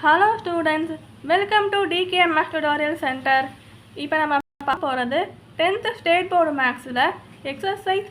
Hello students, welcome to DKMS Tutorial Center. இப்போ நம்ம பார்க்க போகிறது 10th State Board Mathsல exercise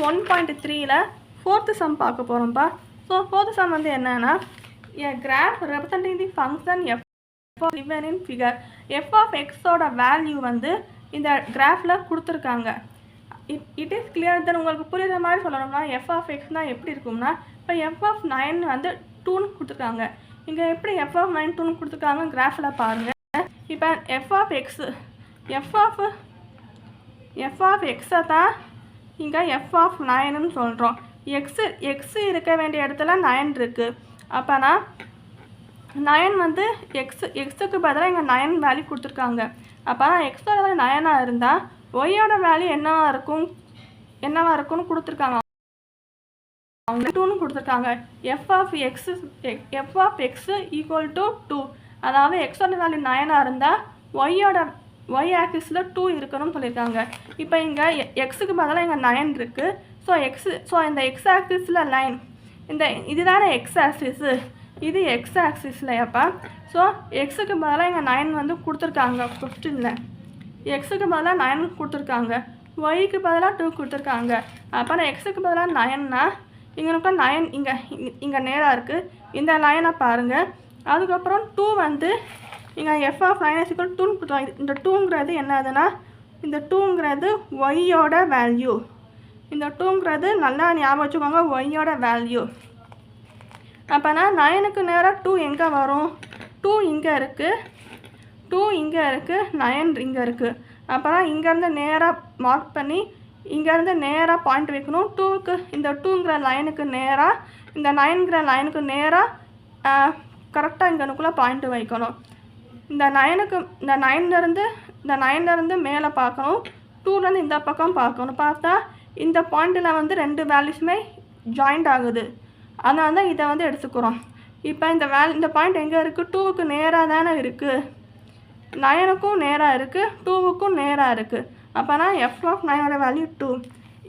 1.3ல 4th sum பார்க்க போகிறோம்ப்பா. ஸோ 4th sum வந்து என்னன்னா, a graph representing the function f given in figure. f of x ஓட value வந்து இந்த கிராஃபில் கொடுத்துருக்காங்க. இட் இஸ் கிளியர் தென் உங்களுக்கு புரியுற மாதிரி சொல்லணும்னா f of xனால் எப்படி இருக்கும்னா, இப்போ f of 9 வந்து 2ன்னு கொடுத்துருக்காங்க. இங்கே எப்படி f of 9 2ன்னு கொடுத்துருக்காங்க கிராஃபில் பாருங்கள். இப்போ f of xை தான் இங்கே f of 9ன்னு சொல்கிறோம். எக்ஸு இருக்க வேண்டிய இடத்துல 9 இருக்குது. அப்போனா 9 வந்து எக்ஸுக்கு பதிலாக இங்கே 9 வேல்யூ கொடுத்துருக்காங்க. அப்போனா எக்ஸோட வேல்யூ 9ஆக இருந்தால் ஒய்யோட வேல்யூ என்னவா இருக்கும்னு கொடுத்துருக்காங்க. அவங்க 2ன்னு கொடுத்துருக்காங்க. f of x equal to 2. அதாவது எக்ஸோட வேல்யூ 9ஆக இருந்தால் ஒய் ஆக்சிஸில் 2 இருக்கணும்னு சொல்லியிருக்காங்க. இப்போ இங்கே எக்ஸுக்கு பதிலாக இங்கே 9 இருக்குது. ஸோ இந்த எக்ஸ் ஆக்சிஸில் லைன் இதுதானே எக்ஸ் ஆக்சிஸு, இது எக்ஸ் ஆக்சிஸில் அப்போ. ஸோ எக்ஸுக்கு பதிலாக இங்கே 9 வந்து கொடுத்துருக்காங்க. கொஸ்டினில் எக்ஸுக்கு பதிலாக 9 கொடுத்துருக்காங்க, ஒய்க்கு பதிலாக 2 கொடுத்துருக்காங்க. அப்புறம் எக்ஸுக்கு பதிலாக 9னா இங்கே 9 இங்கே நேராக இருக்குது. இந்த லைனை பாருங்கள். அதுக்கப்புறம் 2 வந்து இங்கே f of 9 = 2ன்னு கொடுத்தாங்க. இந்த 2ங்கிறது என்னதுன்னா, இந்த 2ங்கிறது ஒய்யோட வேல்யூ. இந்த 2ங்கிறது நல்லா ஞாபகம் வச்சுக்கோங்க, ஒய்யோட வேல்யூ. அப்போனா 9க்கு நேராக 2 எங்கே வரும்? 2 இங்கே இருக்குது, 9 இங்கே இருக்குது. அப்போனா இங்கேருந்து நேராக மார்க் பண்ணி இங்கேருந்து நேராக பாயிண்ட் வைக்கணும். 2க்கு இந்த 2ங்கிற லைனுக்கு நேராக, இந்த 9ங்கிற லைனுக்கு நேராக கரெக்டாக இங்கனுக்குள்ளே பாயிண்ட் வைக்கணும். இந்த 9லேருந்து மேலே பார்க்கணும், 2லேருந்து இந்த பக்கம் பார்க்கணும். பார்த்தா இந்த பாயிண்டில் வந்து 2 வேல்யூஸுமே ஜாயிண்ட் ஆகுது. அதனால தான் இதை வந்து எடுத்துக்கிறோம். இப்போ இந்த பாயிண்ட் எங்கே இருக்குது? 2க்கு நேராக தானே இருக்குது, 9க்கும் நேராக இருக்குது, 2க்கும் நேராக இருக்குது. அப்போனா f of 9ஓட வேல்யூ 2.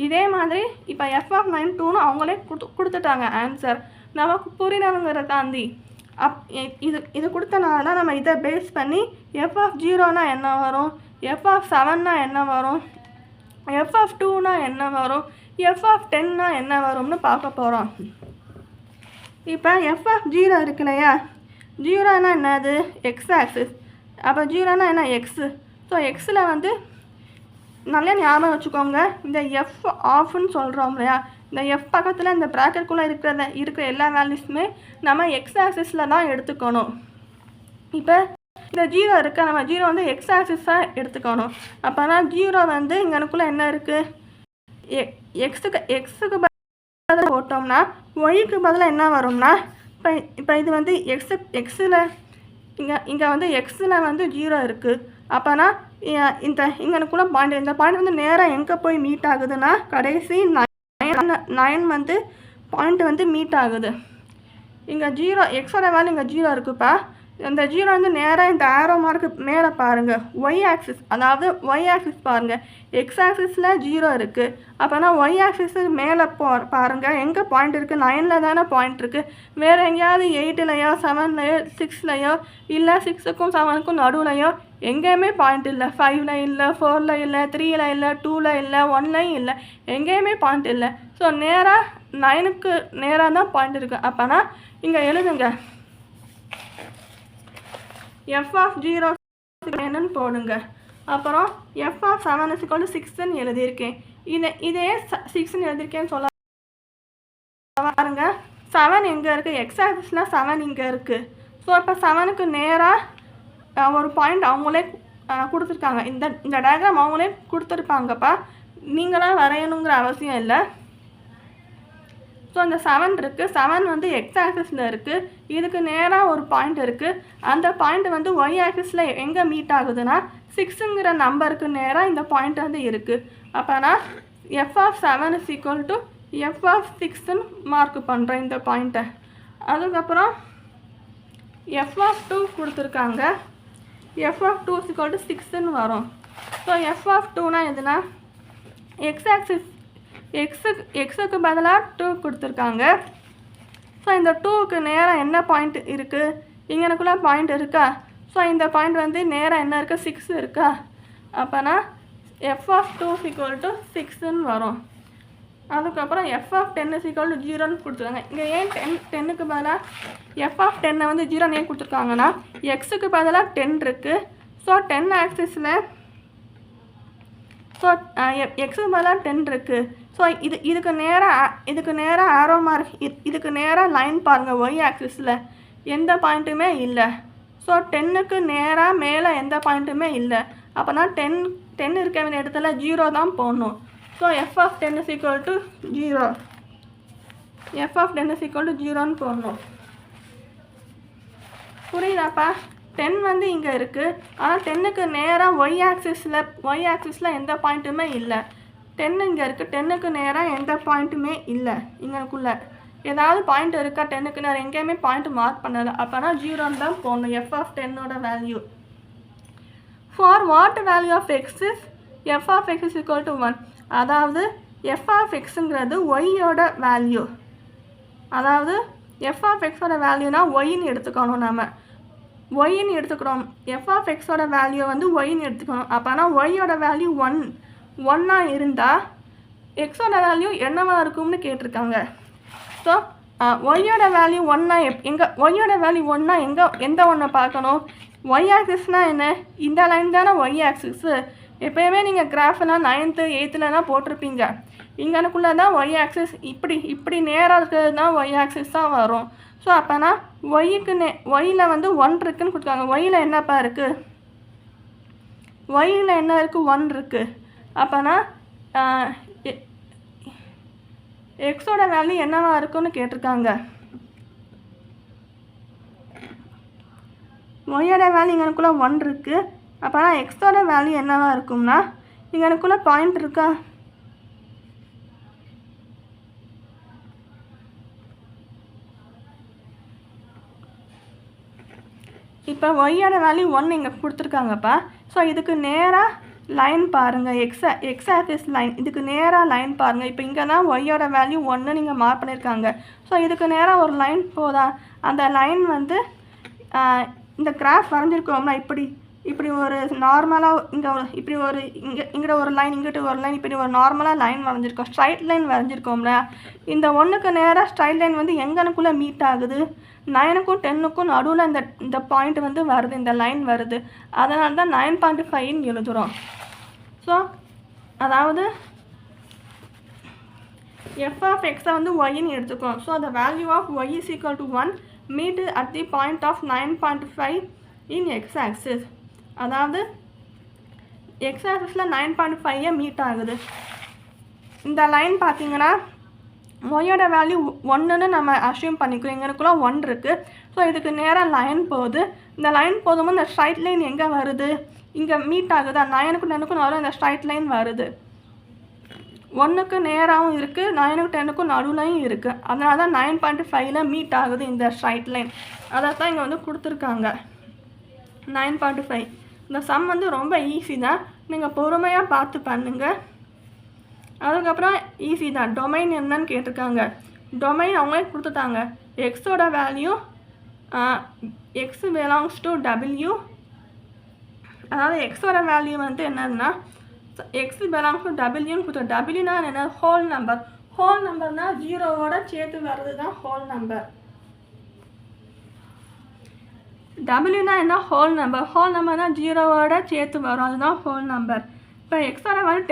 இதே மாதிரி இப்போ f of 9 2ன்னு அவங்களே கொடுத்துட்டாங்க ஆன்சர். நமக்கு புரியணுங்கிறத தாண்டி இது கொடுத்தனால தான் நம்ம இதை பேஸ் பண்ணி f of 0னா என்ன வரும், f of 7னா என்ன வரும், f of 2னா என்ன வரும், f of 10னா என்ன வரும்னு பார்க்க போகிறோம். இப்போ f of 0 இருக்கு இல்லையா, 0னா என்னது? X axis. அப்போ 0னா என்ன? எக்ஸு. ஸோ எக்ஸில் வந்து நல்லா ஞாபகம் வச்சுக்கோங்க, இந்த எஃப் ஆஃப்னு சொல்கிறோம் இல்லையா, இந்த எஃப் பக்கத்தில் இந்த ப்ராக்கெட்குள்ளே இருக்கிற எல்லா வேல்யூஸுமே நம்ம எக்ஸ் ஆக்சிஸில் தான் எடுத்துக்கணும். இப்போ இந்த 0 இருக்க நம்ம 0 வந்து எக்ஸ் ஆக்சிஸாக எடுத்துக்கணும். அப்போனா 0 வந்து இங்கனுக்குள்ளே என்ன இருக்குது? எக்ஸுக்கு பதிலாக போட்டோம்னா ஒய்க்கு பதிலாக என்ன வரும்னா, இப்போ இது வந்து எக்ஸில் இங்கே வந்து எக்ஸில் வந்து 0 இருக்குது. அப்போனா இங்கனுக்குள்ள பாயிண்ட், இந்த பாயிண்ட் வந்து நேராக எங்கே போய் மீட் ஆகுதுன்னா கடைசி 9 வந்து பாயிண்ட் வந்து மீட் ஆகுது. இங்கே 0 எக்ஸோட வேல்யூ இங்கே 0 இருக்குப்பா. இந்த 0 வந்து நேராக இந்த ஆரோ மார்க்கு மேலே பாருங்கள், ஒய் ஆக்சிஸ். அதாவது ஒய் ஆக்சிஸ் பாருங்கள், எக்ஸ் ஆக்சிஸில் 0 இருக்குது. அப்போனா ஒய் ஆக்சிஸு மேலே பாருங்கள், எங்கே பாயிண்ட் இருக்குது? 9ல் தானே பாயிண்ட் இருக்குது. வேறு எங்கேயாவது 8லையோ 7லையோ 6லையோ இல்லை 6க்கும் 7க்கும் நடுவுலையோ எங்கேயுமே பாயிண்ட் இல்லை. 5ல் இல்லை, 4ல் இல்லை, 3ல் இல்லை, 2ல் இல்லை, 1லையும் இல்லை, எங்கேயுமே பாயிண்ட் இல்லை. ஸோ நேராக 9க்கு நேராக தான் பாயிண்ட் இருக்குது. அப்போனா இங்கே எழுதுங்க, f of 0 என்னன்னு போடுங்க. அப்புறம் f of 7 = 6ன்னு எழுதியிருக்கேன். இதே 6ன்னு எழுதியிருக்கேன்னு சொல்ல பாருங்க. 7 எங்கே இருக்குது? எக்ஸ் ஆக்சிஸில் 7 இங்கே இருக்குது. ஸோ இப்போ 7க்கு நேராக ஒரு பாயிண்ட் அவங்களே கொடுத்துருக்காங்க. இந்த டயக்ராம் அவங்களே கொடுத்துருப்பாங்கப்பா, நீங்களாம் வரையணுங்கிற அவசியம் இல்லை. ஸோ இந்த 7 இருக்குது, 7 வந்து எக்ஸ் ஆக்சிஸில் இருக்குது. இதுக்கு நேராக ஒரு பாயிண்ட் இருக்குது. அந்த பாயிண்ட் வந்து ஒய் ஆக்சிஸில் எங்கே மீட் ஆகுதுன்னா 6ங்கிற நம்பருக்கு நேராக இந்த பாயிண்ட் வந்து இருக்குது. அப்போனா f of 7 = f of 6ன்னு mark பண்ணுறேன் இந்த பாயிண்ட்டை. அதுக்கப்புறம் f of 2 கொடுத்துருக்காங்க, f of 2 = 6ன்னு வரும். ஸோ f of 2னா எதுனா, எக்ஸ் ஆக்சிஸ் எக்ஸுக்கு பதிலாக 2 கொடுத்துருக்காங்க. ஸோ இந்த 2க்கு நேராக என்ன பாயிண்ட் இருக்குது, இங்கனக்குள்ளே பாயிண்ட் இருக்கா? ஸோ இந்த பாயிண்ட் வந்து நேராக என்ன இருக்குது, 6 இருக்கா? அப்போனா f(2) = 6ன்னு வரும். அதுக்கப்புறம் f(10) = 0ன்னு கொடுத்துருக்காங்க. இங்கே ஏன் 10க்கு பதிலாக f(10) வந்து 0 ஏன் கொடுத்துருக்காங்கன்னா, எக்ஸுக்கு பதிலாக 10 இருக்குது. ஸோ 10 ஆக்சிஸில் ஸோ எக்ஸுக்கு பதிலாக 10 இருக்குது. ஸோ இதுக்கு நேராக ஆரோ மார்க், இதுக்கு நேராக லைன் பாருங்கள். ஒய் ஆக்சிஸில் எந்த பாயிண்ட்டுமே இல்லை. ஸோ 10க்கு நேராக மேலே எந்த பாயிண்ட்டுமே இல்லை. அப்போனா 10 இருக்க வேண்டிய இடத்துல 0 தான் போடணும். So f(10) = 0. f(10) = 0ன்னு போடணும். புரியுதாப்பா? 10 வந்து இங்கே இருக்குது. ஆனால் 10க்கு நேராக ஒய் ஆக்சிஸில் எந்த பாயிண்ட்டுமே இல்லை. 10 இங்கே இருக்குது. 10க்கு நேராக எந்த பாயிண்ட்டுமே இல்லை. இங்கேக்குள்ளே ஏதாவது பாயிண்ட் இருக்கா? 10க்கு நேரம் எங்கேயுமே பாயிண்ட் மார்க் பண்ணலை. அப்போனா 0ன்னு தான் போடணும் f(10)ஓட value. For what value of X is f(x) = 1. அதாவது f(x)ங்கிறது ஒய்யோட வேல்யூ. அதாவது f(x)ஓட வேல்யூனா ஒய்ன்னு எடுத்துக்கணும். நம்ம ஒய்ன்னு எடுத்துக்கிறோம். f(x)ஓட வேல்யூ வந்து ஒய்ன்னு எடுத்துக்கணும். அப்போனா ஒய்யோட வேல்யூ 1 இருந்தால் எக்ஸோட வேல்யூ என்னவாக இருக்கும்னு கேட்டிருக்காங்க. ஸோ ஒய்யோட வேல்யூ 1 ஒய்யோட வேல்யூ 1 எந்த ஒன்றை பார்க்கணும்? ஒய் ஆக்சிஸ்னால் என்ன? இந்த லைன் தானே ஒய் ஆக்சிஸு. எப்போயுமே நீங்கள் கிராஃபெல்லாம் 9th 8thலாம் போட்டிருப்பீங்க. இங்கனுக்குள்ளே தான் ஒய் ஆக்சிஸ் இப்படி நேராக இருக்கிறது தான் ஒய் ஆக்சிஸ் தான் வரும். ஸோ அப்போனா ஒய்யில் வந்து 1 இருக்குதுன்னு கொடுத்துருக்காங்க. ஒய்யில் என்னப்பா இருக்குது? ஒய்யில் என்ன இருக்குது? 1 இருக்குது. அப்போனா எக்ஸோட வேல்யூ என்னவா இருக்குன்னு கேட்டிருக்காங்க. ஒய்யோட வேல்யூ இங்கனுக்குள்ளே 1 இருக்குது. அப்போனா எக்ஸோட வேல்யூ என்னவா இருக்கும்னா, இங்கனுக்குள்ளே பாயிண்ட் இருக்கா? இப்போ ஒய்யோட வேல்யூ 1 இங்கே கொடுத்துருக்காங்கப்பா. ஸோ இதுக்கு நேராக லைன் பாருங்கள். எக்ஸ் ஆக்சிஸ் லைன், இதுக்கு நேராக லைன் பாருங்கள். இப்போ இங்கே தான் ஒய்யோட வேல்யூ 1 நீங்கள் மார்க் பண்ணியிருக்காங்க. ஸோ இதுக்கு நேராக ஒரு லைன் போதா? அந்த லைன் வந்து இந்த கிராஃப் வரைஞ்சிருக்கோம்னா இப்படி ஒரு நார்மலாக இங்கே ஒரு லைன், இங்கிட்ட ஒரு லைன், இப்படி ஒரு நார்மலாக லைன் வரைஞ்சிருக்கோம். ஸ்ட்ரைட் லைன் வரைஞ்சிருக்கோம்ல. இந்த 1க்கு நேராக ஸ்ட்ரைட் லைன் வந்து எங்கனுக்குள்ளே மீட் ஆகுது? 9க்கும் 10க்கும் நடுவில் இந்த பாயிண்ட் வந்து வருது, இந்த லைன் வருது. அதனால தான் 9.5ன்னு எழுதுகிறோம். ஸோ அதாவது f(x) வந்து ஒய்ன்னு எடுத்துக்கோம். So the value of y is equal to 1 meet at the point of 9.5 in x-axis. அதாவது x-axisல 9.5 மீட் ஆகுது. இந்த லைன் பார்த்தீங்கன்னா ஒய்யோட வேல்யூ 1ன்னு நம்ம அஷ்யூம் பண்ணிக்கிறோம். எங்களுக்குள்ள 1 இருக்குது. ஸோ இதுக்கு நேராக லைன் போகுது. இந்த லைன் போதும்போது இந்த ஸ்ட்ரைட் லைன் எங்கே வருது? இங்கே மீட் ஆகுது. 9க்கும் 10க்கும் நடுவில் இந்த ஸ்ட்ரைட் லைன் வருது. 1க்கு நேராகவும் இருக்குது, 9க்கும் 10க்கும் நடுவுலையும் இருக்குது. அதனால தான் 9.5ல் மீட் ஆகுது இந்த ஸ்ட்ரைட் லைன். அதை தான் இங்கே வந்து கொடுத்துருக்காங்க 9.5. இந்த சம் வந்து ரொம்ப ஈஸி தான். நீங்கள் பொறுமையாக பார்த்து பண்ணுங்கள். அதுக்கப்புறம் ஈஸி தான். டொமைன் என்னன்னு கேட்டிருக்காங்க. டொமைன் அவங்களே கொடுத்துட்டாங்க. எக்ஸோட value X belongs to W. அதாவது எக்ஸோட வேல்யூ வந்து என்னதுன்னா எக்ஸ் பிலாங்ஸ் டு டபிள்யூன்னு கொடுத்தோம். டபிள்யூனா என்ன? Whole number. ஹோல் நம்பர்னால் 0வோட சேர்த்து வர்றது தான் ஹோல் நம்பர். டபிள்யூனா என்ன? Whole number. ஹோல் நம்பர்னால் 0வோட சேர்த்து வரும், அதுதான் ஹோல் நம்பர். இப்போ எக்ஸோட வேல்யூ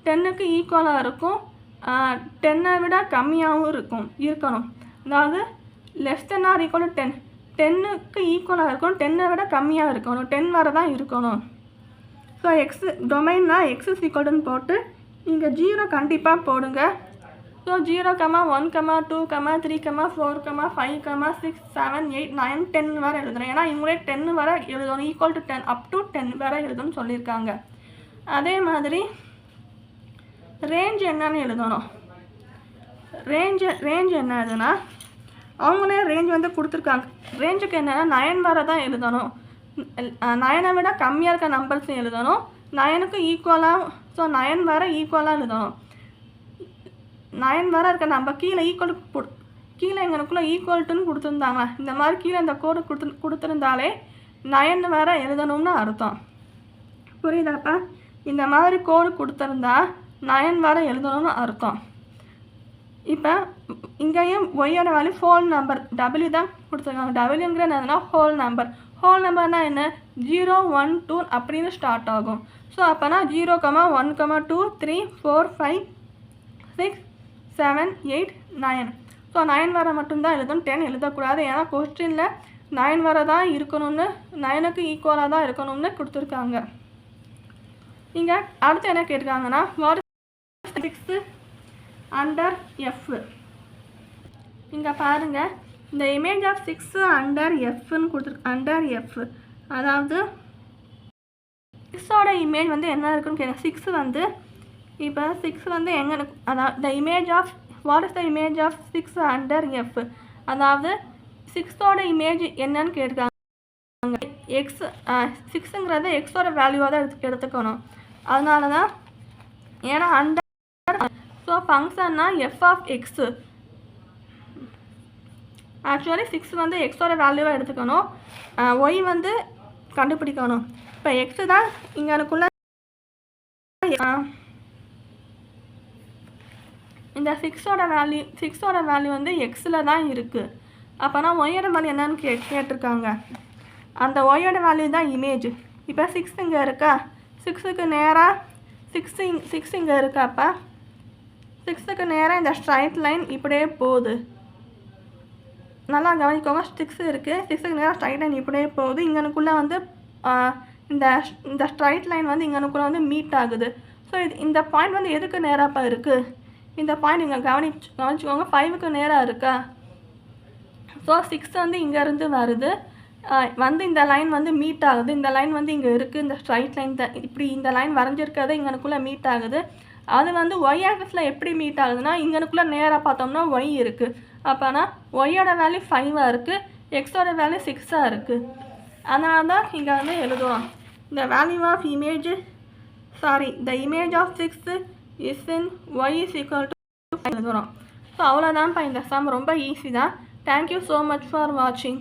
10க்கு ஈக்குவலாக இருக்கும், 10ஐ விட கம்மியாகவும் இருக்கணும். அதாவது less than or equal to 10. 10க்கு ஈக்குவலாக இருக்கும், 10ஐ விட கம்மியாக இருக்கணும், 10 வரை தான் இருக்கணும். ஸோ எக்ஸ் டொமைன்னா எக்ஸ் ஈக்குவல்னு போட்டு இங்கே 0 கண்டிப்பாக போடுங்க. ஸோ 0, 1, 2, 3, 4, 5, 6, 7, 8, 9, 10 வரை எழுதுறேன். ஏன்னா இவங்களே 10 வரை எழுதணும். ஈக்குவல் டு 10 அப் டு 10 வரை எழுதணும்னு சொல்லியிருக்காங்க. அதே மாதிரி ரேஞ்ச் என்னன்னு எழுதணும். ரேஞ்ச் என்னதுன்னா அவங்களே ரேஞ்ச் வந்து கொடுத்துருக்காங்க. ரேஞ்சுக்கு என்னென்னா 9 வரை தான் எழுதணும். 9ஐ விட கம்மியாக இருக்க நம்பர்ஸ் எழுதணும். 9க்கு ஈக்குவலாக, ஸோ 9 வரை ஈக்குவலாக எழுதணும். 9 வரை இருக்க நம்பர் கீழே கீழே எங்களுக்குள்ளே ஈக்குவல்ட்டுன்னு கொடுத்துருந்தாங்க. இந்த மாதிரி கீழே இந்த கோடு கொடுத்துருந்தாலே 9 வேறு எழுதணும்னு அர்த்தம். புரியுதாப்பா? இந்த மாதிரி கோடு கொடுத்துருந்தா 9 வேறு எழுதணும்னு அர்த்தம். இப்போ இங்கேயும் ஒய்யோட வேல்யூ ஹோல் நம்பர் W தான் கொடுத்துருக்காங்க. Wங்கிற என்னதுன்னா ஹோல் நம்பர். ஹோல் நம்பர்னால் என்ன? 0 1 2 அப்படின்னு ஸ்டார்ட் ஆகும். ஸோ அப்போனா 0, 1, 2, 3, 4, 5, 6, 7, 8, 9. ஸோ 9 வர மட்டும்தான் எழுதணும், 10 எழுதக்கூடாது. ஏன்னா கொஸ்டினில் 9 வர தான் இருக்கணும்னு, 9க்கு ஈக்குவலாக தான் இருக்கணும்னு கொடுத்துருக்காங்க. இங்கே அடுத்து என்ன கேட்டிருக்காங்கன்னா வாட் இஸ் 6 அண்டர் எஃப். இங்கே பாருங்கள், இந்த இமேஜ் ஆஃப் 6 அண்டர் எஃப்னு கொடுத்துருக்கு. அண்டர் எஃப் அதாவது 6ஓட இமேஜ் வந்து என்ன இருக்குன்னு கேட்குறேன். 6 வந்து இப்போ 6 வந்து எங்கே இருக்கு? அதாவது the image of what is the image of 6 under F, அதாவது 6ஓட இமேஜ் என்னன்னு கேட்டிருக்காங்க. எக்ஸ் 6ங்கிறத எக்ஸோட வேல்யூவாக தான் எடுத்துக்கணும். அதனால தான், ஏன்னா அண்டர் ஸோ ஃபங்க்ஷன்னா எஃப் ஆஃப் எக்ஸு. ஆக்சுவலி 6 வந்து எக்ஸோட வேல்யூவாக எடுத்துக்கணும், ஒய் வந்து கண்டுபிடிக்கணும். இப்போ எக்ஸு தான் இங்கே எனக்குள்ள இந்த 6ஓட வேல்யூ வந்து எக்ஸில் தான் இருக்குது. அப்போனா ஒய்யோட வேல்யூ என்னன்னு கேட்டிருக்காங்க. அந்த ஒய்யோட வேல்யூ தான் இமேஜ். இப்போ 6 இங்கே இருக்கா, 6க்கு நேராக 6 இங்கே இருக்கா. அப்போ 6க்கு நேராக இந்த ஸ்ட்ரைட் லைன் இப்படியே போகுது. நல்லா கவனிக்கோங்க, 6 இருக்குது, 6க்கு நேராக ஸ்ட்ரைட் லைன் இப்படியே போகுது. இங்கனுக்குள்ளே வந்து இந்த ஸ்ட்ரைட் லைன் வந்து இங்கனுக்குள்ளே வந்து மீட் ஆகுது. ஸோ இந்த பாயிண்ட் வந்து எதுக்கு நேராப்பா இருக்குது? இந்த பாயிண்ட் இங்கே கவனிச்சுக்கோங்க, 5க்கு நேராக இருக்கா. ஸோ 6 வந்து இங்கேருந்து வருது, வந்து இந்த லைன் வந்து மீட் ஆகுது. இந்த லைன் வந்து இங்கே இருக்குது, இந்த ஸ்ட்ரைட் லைன் தான் இப்படி இந்த லைன் வரைஞ்சிருக்கிறது இங்கனுக்குள்ளே மீட் ஆகுது. அது வந்து ஒய் ஆக்சிஸில் எப்படி மீட் ஆகுதுன்னா, இங்கனுக்குள்ளே நேராக பார்த்தோம்னா ஒய் இருக்குது. அப்போனா ஒய்யோட வேல்யூ 5ஆக இருக்குது, எக்ஸோட வேல்யூ 6ஆக இருக்குது. அதனால தான் இங்கே வந்து எழுதுவோம், the value of image the image of 6 is in y is equal to 5 எழுதுகிறோம். ஸோ அவ்வளோதான்ப்பா இந்த சம், ரொம்ப ஈஸி தான். தேங்க்யூ ஸோ மச் ஃபார் வாட்சிங்.